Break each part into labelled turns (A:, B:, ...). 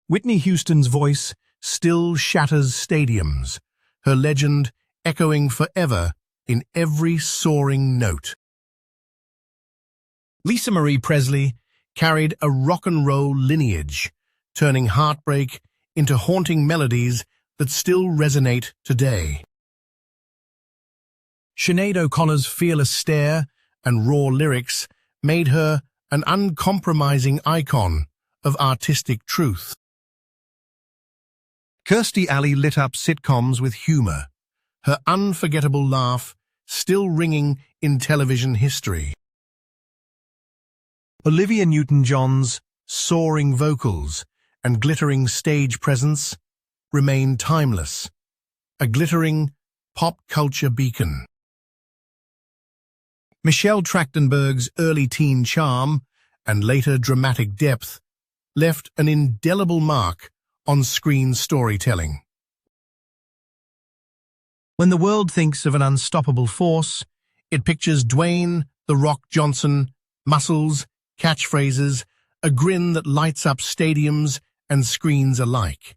A: Whitney Houston's voice still shatters stadiums, her legend echoing forever in every soaring note. Lisa Marie Presley carried a rock and roll lineage, turning heartbreak into haunting melodies that still resonate today. Sinead O'Connor's fearless stare and raw lyrics made her an uncompromising icon of artistic truth. Kirstie Alley lit up sitcoms with humor, her unforgettable laugh still ringing in television history. Olivia Newton-John's soaring vocals and glittering stage presence remain timeless, a glittering pop culture beacon. Michelle Trachtenberg's early teen charm and later dramatic depth left an indelible mark on screen storytelling. When the world thinks of an unstoppable force, it pictures Dwayne "The Rock" Johnson, muscles, catchphrases, a grin that lights up stadiums and screens alike.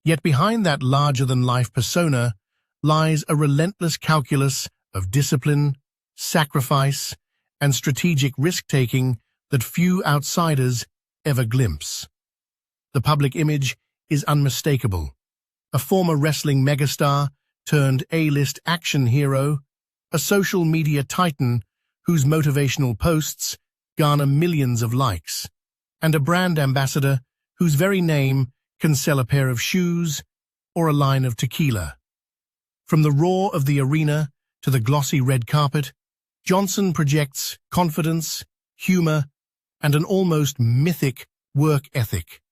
A: Yet behind that larger-than-life persona lies a relentless calculus of discipline, sacrifice, and strategic risk-taking that few outsiders ever glimpse. The public image is unmistakable. A former wrestling megastar turned A-list action hero, a social media titan whose motivational posts garner millions of likes, and a brand ambassador whose very name can sell a pair of shoes or a line of tequila. From the roar of the arena to the glossy red carpet, Johnson projects confidence, humor, and an almost mythic work ethic.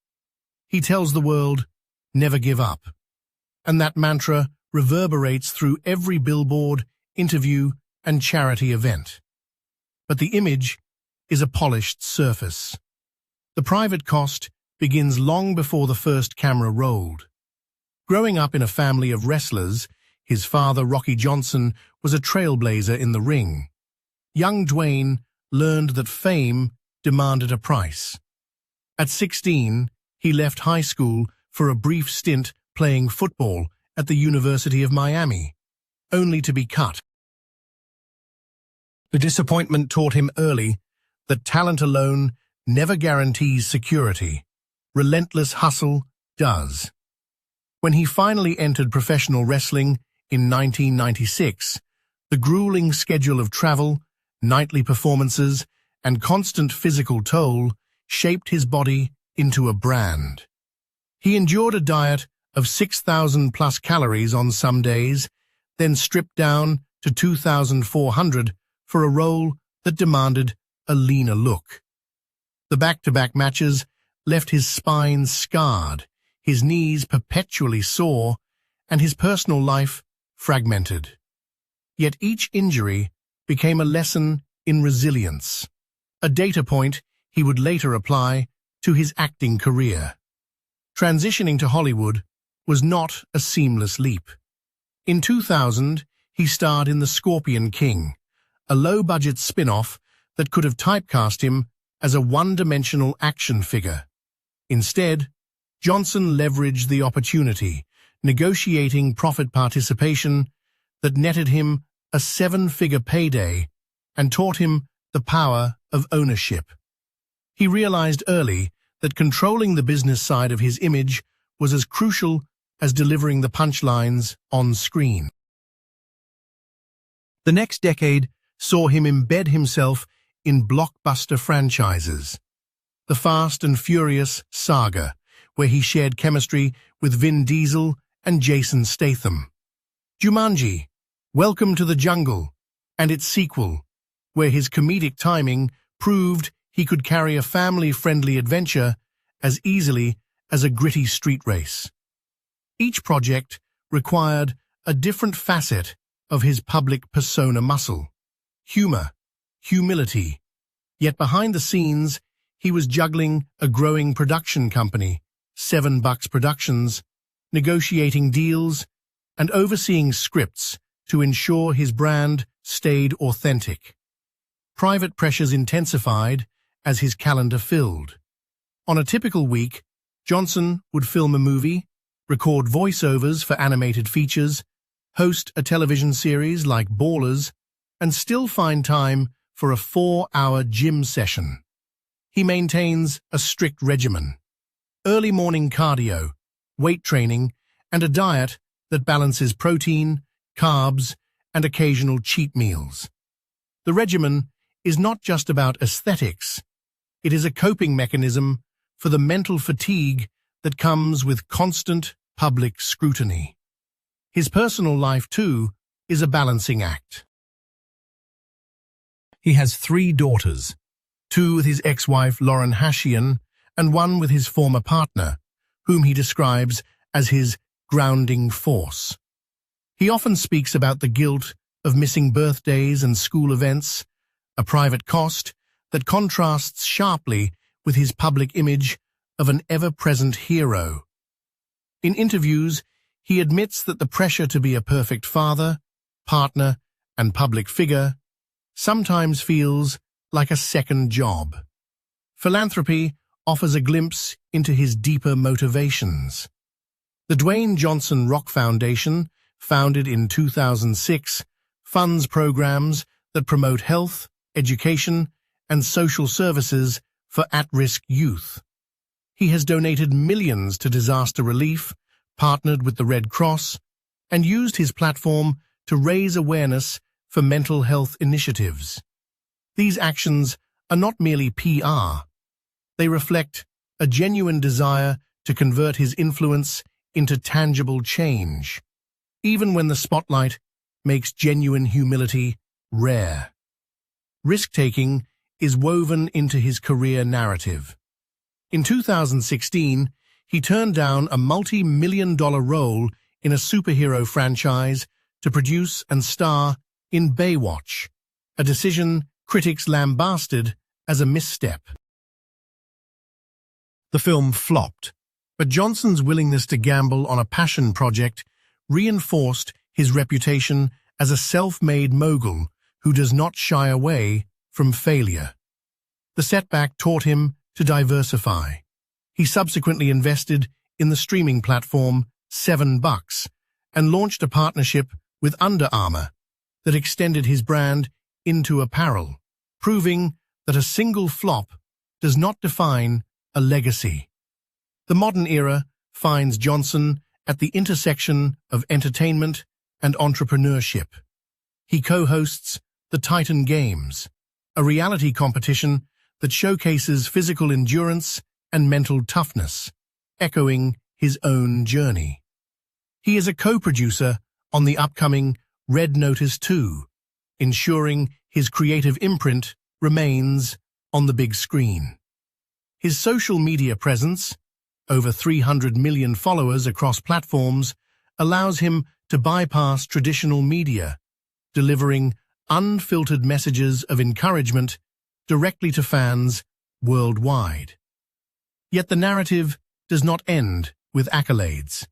A: He tells the world, "Never give up," and that mantra reverberates through every billboard, interview, and charity event. But the image is a polished surface. The private cost begins long before the first camera rolled. Growing up in a family of wrestlers, his father, Rocky Johnson, was a trailblazer in the ring. Young Dwayne learned that fame demanded a price. At 16, he left high school for a brief stint playing football at the University of Miami, only to be cut. The disappointment taught him early that talent alone never guarantees security. Relentless hustle does. When he finally entered professional wrestling in 1996, the grueling schedule of travel, nightly performances, and constant physical toll shaped his body into a brand. He endured a diet of 6,000+ calories on some days, then stripped down to 2,400 for a role that demanded a leaner look. The back-to-back matches left his spine scarred, his knees perpetually sore, and his personal life fragmented. Yet each injury became a lesson in resilience, a data point he would later apply to his acting career. Transitioning to Hollywood was not a seamless leap. In 2000, he starred in The Scorpion King, a low-budget spin-off that could have typecast him as a one-dimensional action figure. Instead, Johnson leveraged the opportunity, negotiating profit participation that netted him a 7-figure payday and taught him the power of ownership. He realized early that controlling the business side of his image was as crucial as delivering the punchlines on screen. The next decade saw him embed himself in blockbuster franchises. The Fast and Furious saga, where he shared chemistry with Vin Diesel and Jason Statham. Jumanji, Welcome to the Jungle, and its sequel, where his comedic timing proved he could carry a family-friendly adventure as easily as a gritty street race. Each project required a different facet of his public persona muscle: humor, humility. Yet behind the scenes, he was juggling a growing production company, $7 Productions, negotiating deals, and overseeing scripts to ensure his brand stayed authentic. Private pressures intensified as his calendar filled. On a typical week, Johnson would film a movie, record voiceovers for animated features, host a television series like Ballers, and still find time for a 4-hour gym session. He maintains a strict regimen: early morning cardio, weight training, and a diet that balances protein, carbs, and occasional cheat meals. The regimen is not just about aesthetics. It is a coping mechanism for the mental fatigue that comes with constant public scrutiny. His personal life, too, is a balancing act. He has 3 daughters, 2 with his ex-wife Lauren Hashian and 1 with his former partner, whom he describes as his grounding force. He often speaks about the guilt of missing birthdays and school events, a private cost that contrasts sharply with his public image of an ever-present hero. In interviews, he admits that the pressure to be a perfect father, partner, and public figure sometimes feels like a second job. Philanthropy offers a glimpse into his deeper motivations. The Dwayne Johnson Rock Foundation, founded in 2006, funds programs that promote health, education, and social services for at-risk youth. He has donated millions to disaster relief, partnered with the Red Cross, and used his platform to raise awareness for mental health initiatives. These actions are not merely PR. They reflect a genuine desire to convert his influence into tangible change, even when the spotlight makes genuine humility rare. Risk-taking is woven into his career narrative. In 2016, he turned down a multi-million-dollar role in a superhero franchise to produce and star in Baywatch, a decision critics lambasted as a misstep. The film flopped, but Johnson's willingness to gamble on a passion project reinforced his reputation as a self-made mogul who does not shy away from failure. The setback taught him to diversify. He subsequently invested in the streaming platform $7 and launched a partnership with Under Armour that extended his brand into apparel, proving that a single flop does not define a legacy. The modern era finds Johnson at the intersection of entertainment and entrepreneurship. He co-hosts the Titan Games, a reality competition that showcases physical endurance and mental toughness, echoing his own journey. He is a co-producer on the upcoming Red Notice 2, ensuring his creative imprint remains on the big screen. His social media presence, over 300 million followers across platforms, allows him to bypass traditional media, delivering unfiltered messages of encouragement directly to fans worldwide. Yet the narrative does not end with accolades.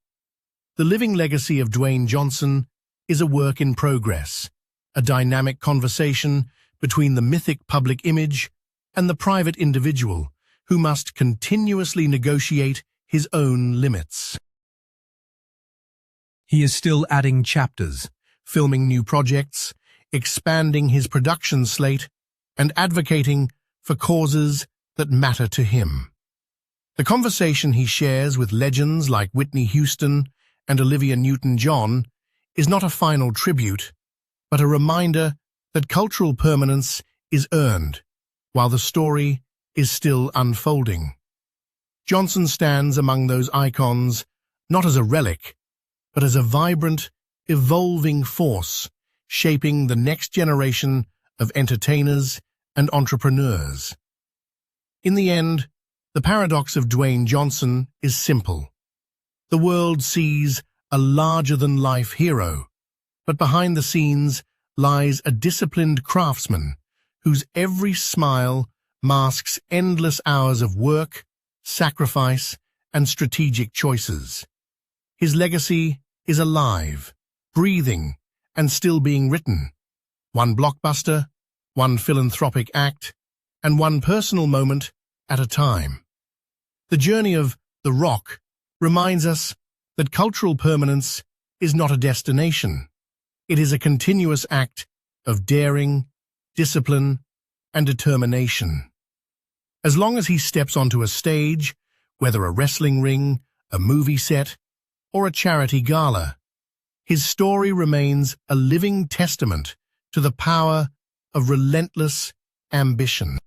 A: The living legacy of Dwayne Johnson is a work in progress, a dynamic conversation between the mythic public image and the private individual who must continuously negotiate his own limits. He is still adding chapters, filming new projects, expanding his production slate, and advocating for causes that matter to him. The conversation he shares with legends like Whitney Houston and Olivia Newton-John is not a final tribute, but a reminder that cultural permanence is earned, while the story is still unfolding. Johnson stands among those icons not as a relic, but as a vibrant, evolving force shaping the next generation of entertainers and entrepreneurs. In the end, the paradox of Dwayne Johnson is simple. The world sees a larger-than-life hero, but behind the scenes lies a disciplined craftsman whose every smile masks endless hours of work, sacrifice, and strategic choices. His legacy is alive, breathing, and still being written. One blockbuster, one philanthropic act, and one personal moment at a time. The journey of The Rock reminds us that cultural permanence is not a destination. It is a continuous act of daring, discipline, and determination. As long as he steps onto a stage, whether a wrestling ring, a movie set, or a charity gala, his story remains a living testament to the power of relentless ambition.